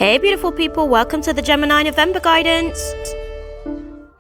Hey beautiful people, welcome to the Gemini November guidance.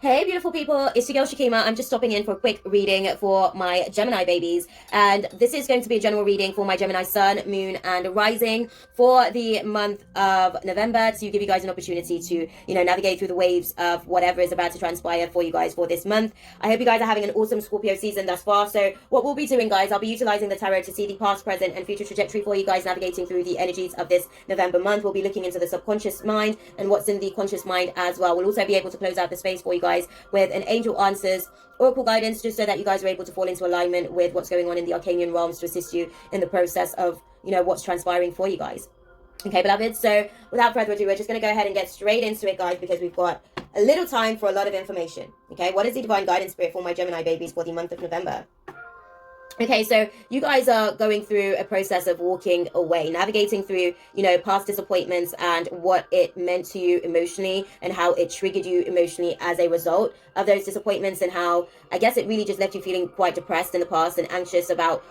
Hey beautiful people, it's your girl Shakima. I'm just stopping in for a quick reading for my Gemini babies, and this is going to be a general reading for my Gemini sun, moon and rising for the month of November to give you guys an opportunity to, navigate through the waves of whatever is about to transpire for you guys for this month. I hope you guys are having an awesome Scorpio season thus far. So what we'll be doing, guys, I'll be utilizing the tarot to see the past, present and future trajectory for you guys navigating through the energies of this November month. We'll be looking into the subconscious mind and what's in the conscious mind as well. We'll also be able to close out the space for you guys with an angel answers oracle guidance, just so that you guys are able to fall into alignment with what's going on in the arcanian realms to assist you in the process of what's transpiring for you guys. Okay, beloved, so without further ado, we're just going to go ahead and get straight into it, guys, because we've got a little time for a lot of information. Okay, what is the divine guidance spirit for my Gemini babies for the month of November? Okay, so you guys are going through a process of walking away, navigating through, past disappointments and what it meant to you emotionally and how it triggered you emotionally as a result of those disappointments, and how, I guess, it really just left you feeling quite depressed in the past and anxious about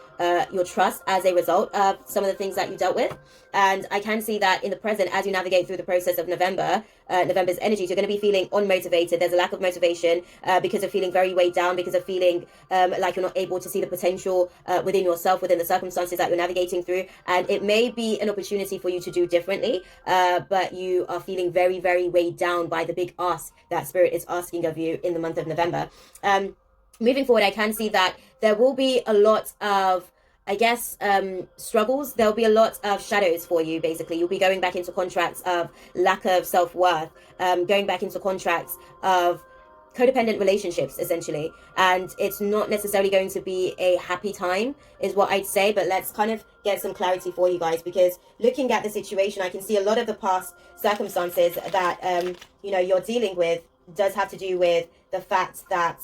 your trust as a result of some of the things that you dealt with. And I can see that in the present, as you navigate through the process of November's energies, you're going to be feeling unmotivated. There's a lack of motivation because of feeling very weighed down, because of feeling like you're not able to see the potential within yourself, within the circumstances that you're navigating through. And it may be an opportunity for you to do differently, but you are feeling very, very weighed down by the big ask that Spirit is asking of you in the month of November. Moving forward, I can see that there will be a lot of, struggles. There'll be a lot of shadows for you, basically. You'll be going back into contracts of lack of self-worth, going back into contracts of codependent relationships, essentially. And it's not necessarily going to be a happy time, is what I'd say. But let's kind of get some clarity for you guys, because looking at the situation, I can see a lot of the past circumstances that, you're dealing with does have to do with the fact that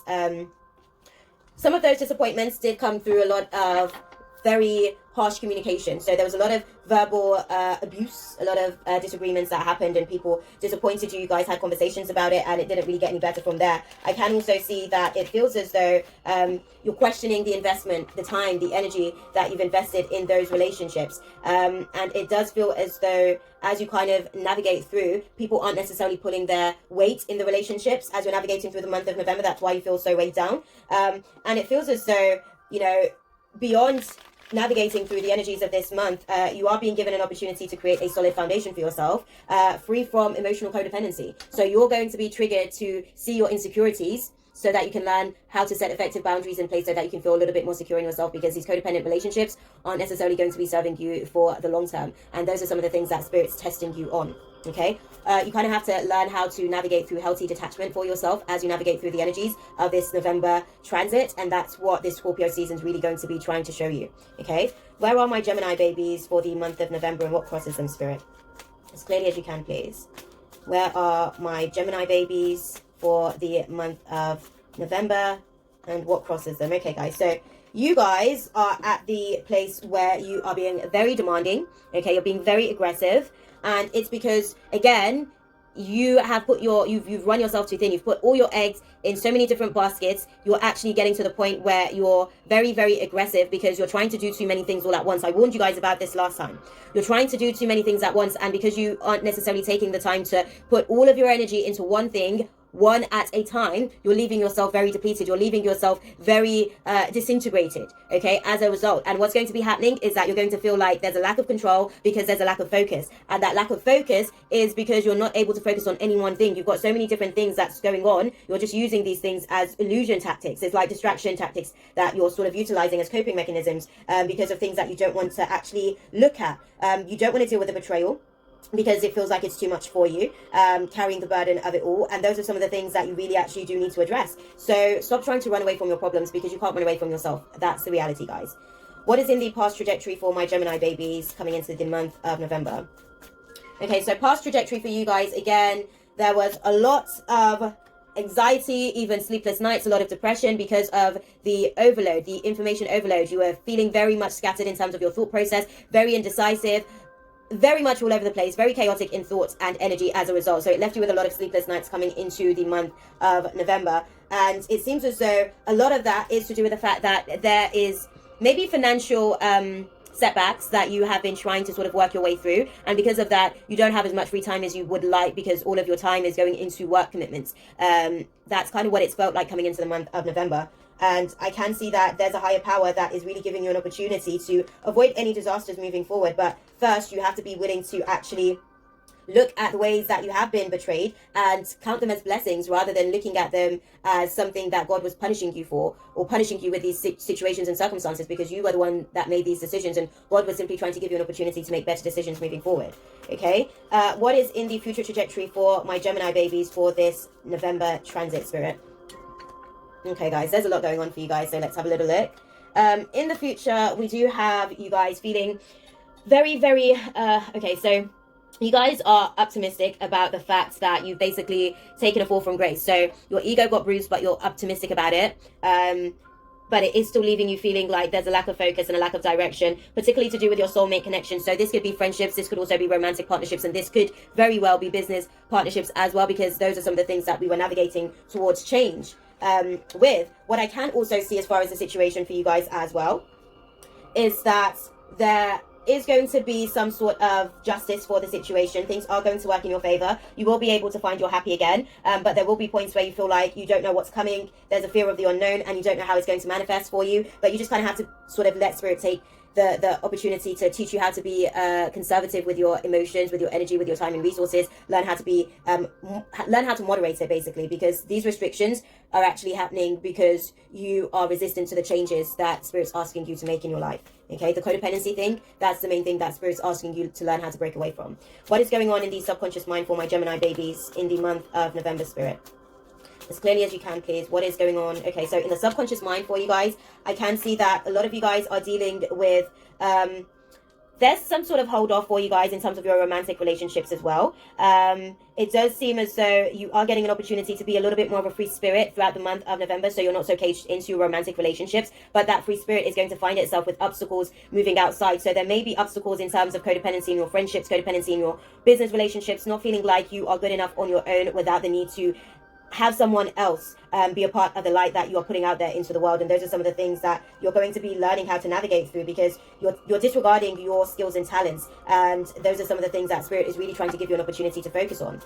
some of those disappointments did come through a lot of very harsh communication. So there was a lot of verbal abuse, a lot of disagreements that happened, and people disappointed you. You guys had conversations about it, and it didn't really get any better from there. I can also see that it feels as though you're questioning the investment, the time, the energy that you've invested in those relationships. And it does feel as though, as you kind of navigate through, people aren't necessarily pulling their weight in the relationships as you're navigating through the month of November. That's why you feel so weighed down. And it feels as though, beyond navigating through the energies of this month, you are being given an opportunity to create a solid foundation for yourself, free from emotional codependency. So you're going to be triggered to see your insecurities, so that you can learn how to set effective boundaries in place, so that you can feel a little bit more secure in yourself, because these codependent relationships aren't necessarily going to be serving you for the long term. And those are some of the things that Spirit's testing you on. Okay, you kind of have to learn how to navigate through healthy detachment for yourself as you navigate through the energies of this November transit, and that's what this Scorpio season is really going to be trying to show you. Okay, where are my Gemini babies for the month of November, and what crosses them, Spirit? As clearly as you can, please. Where are my Gemini babies for the month of November, and what crosses them? Okay, guys, so you guys are at the place where you are being very demanding. Okay, you're being very aggressive. And it's because, again, you have put you've run yourself too thin. You've put all your eggs in so many different baskets. You're actually getting to the point where you're very, very aggressive, because you're trying to do too many things all at once. I warned you guys about this last time. You're trying to do too many things at once, and because you aren't necessarily taking the time to put all of your energy into one thing, one at a time, you're leaving yourself very depleted. You're leaving yourself very disintegrated, okay, as a result. And what's going to be happening is that you're going to feel like there's a lack of control, because there's a lack of focus. And that lack of focus is because you're not able to focus on any one thing. You've got so many different things that's going on. You're just using these things as illusion tactics. It's like distraction tactics that you're sort of utilizing as coping mechanisms because of things that you don't want to actually look at. You don't want to deal with the betrayal, because it feels like it's too much for you, carrying the burden of it all. And those are some of the things that you really actually do need to address. So stop trying to run away from your problems, because you can't run away from yourself. That's the reality, guys. What is in the past trajectory for my Gemini babies coming into the month of November? Okay, so past trajectory for you guys, again, there was a lot of anxiety, even sleepless nights, a lot of depression because of the overload, the information overload. You were feeling very much scattered in terms of your thought process, very indecisive, very much all over the place, very chaotic in thoughts and energy as a result. So it left you with a lot of sleepless nights coming into the month of November. And it seems as though a lot of that is to do with the fact that there is maybe financial setbacks that you have been trying to sort of work your way through, and because of that you don't have as much free time as you would like because all of your time is going into work commitments. That's kind of what it's felt like coming into the month of November. And I can see that there's a higher power that is really giving you an opportunity to avoid any disasters moving forward. But first, you have to be willing to actually look at the ways that you have been betrayed and count them as blessings rather than looking at them as something that God was punishing you for, or punishing you with these situations and circumstances because you were the one that made these decisions, and God was simply trying to give you an opportunity to make better decisions moving forward. Okay, what is in the future trajectory for my Gemini babies for this November transit, Spirit? Okay, guys, there's a lot going on for you guys, so let's have a little look. In the future, we do have you guys feeling very, very, okay, so you guys are optimistic about the fact that you've basically taken a fall from grace. So your ego got bruised, but you're optimistic about it. But it is still leaving you feeling like there's a lack of focus and a lack of direction, particularly to do with your soulmate connection. So this could be friendships, this could also be romantic partnerships, and this could very well be business partnerships as well, because those are some of the things that we were navigating towards change with. What I can also see as far as the situation for you guys as well is that there is going to be some sort of justice for the situation. Things are going to work in your favor. You will be able to find your happy again, but there will be points where you feel like you don't know what's coming. There's a fear of the unknown and you don't know how it's going to manifest for you, but you just kind of have to sort of let spirit take the opportunity to teach you how to be conservative with your emotions, with your energy, with your time and resources. Learn how to be learn how to moderate it, basically, because these restrictions are actually happening because you are resistant to the changes that spirit's asking you to make in your life. Okay, the codependency thing, that's the main thing that spirit's asking you to learn how to break away from. What is going on in the subconscious mind for my Gemini babies in the month of November, Spirit? As clearly as you can, please. What is going on? Okay, so in the subconscious mind for you guys, I can see that a lot of you guys are dealing with there's some sort of hold off for you guys in terms of your romantic relationships as well. It does seem as though you are getting an opportunity to be a little bit more of a free spirit throughout the month of November, so you're not so caged into your romantic relationships, but that free spirit is going to find itself with obstacles moving outside. So there may be obstacles in terms of codependency in your friendships, codependency in your business relationships, not feeling like you are good enough on your own without the need to have someone else be a part of the light that you're putting out there into the world. And those are some of the things that you're going to be learning how to navigate through, because you're disregarding your skills and talents, and those are some of the things that spirit is really trying to give you an opportunity to focus on.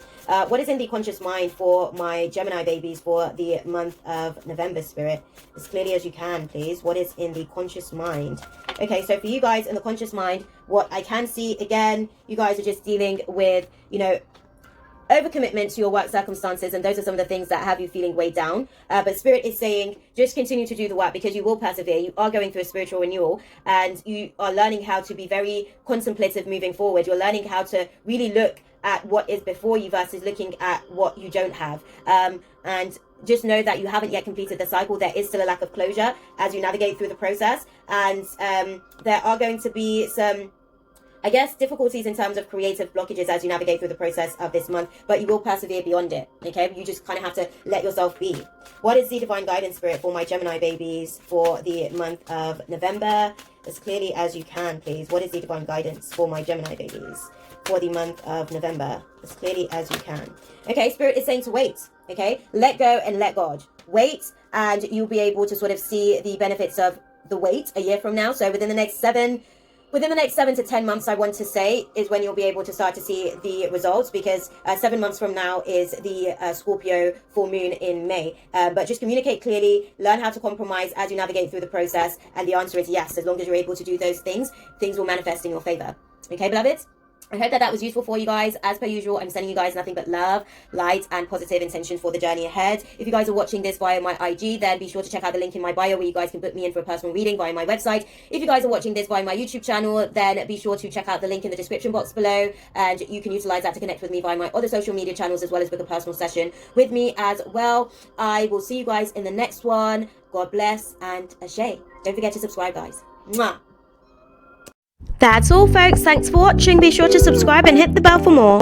What is in the conscious mind for my Gemini babies for the month of November, Spirit? As clearly as you can, please. What is in the conscious mind? Okay, so for you guys in the conscious mind, what I can see, again, you guys are just dealing with, overcommitment to your work circumstances, and those are some of the things that have you feeling weighed down. But spirit is saying just continue to do the work, because you will persevere. You are going through a spiritual renewal, and you are learning how to be very contemplative moving forward. You're learning how to really look at what is before you versus looking at what you don't have. And just know that you haven't yet completed the cycle. There is still a lack of closure as you navigate through the process, and there are going to be some, I guess, difficulties in terms of creative blockages as you navigate through the process of this month, but you will persevere beyond it. Okay, you just kind of have to let yourself be. What is the divine guidance, Spirit, for my Gemini babies for the month of November? As clearly as you can, please. What is the divine guidance for my Gemini babies for the month of November? As clearly as you can. Okay, Spirit is saying to wait. Okay, let go and let God. Wait, and you'll be able to sort of see the benefits of the wait a year from now. So within the next 7 to 10 months, I want to say, is when you'll be able to start to see the results, because 7 months from now is the Scorpio full moon in May. But just communicate clearly, learn how to compromise as you navigate through the process, and the answer is yes. As long as you're able to do those things, things will manifest in your favor. Okay, beloveds? I hope that was useful for you guys. As per usual, I'm sending you guys nothing but love, light, and positive intentions for the journey ahead. If you guys are watching this via my IG, then be sure to check out the link in my bio where you guys can book me in for a personal reading via my website. If you guys are watching this via my YouTube channel, then be sure to check out the link in the description box below, and you can utilize that to connect with me via my other social media channels, as well as book a personal session with me as well. I will see you guys in the next one. God bless and ashe. Don't forget to subscribe, guys. Mwah. That's all, folks. Thanks for watching. Be sure to subscribe and hit the bell for more.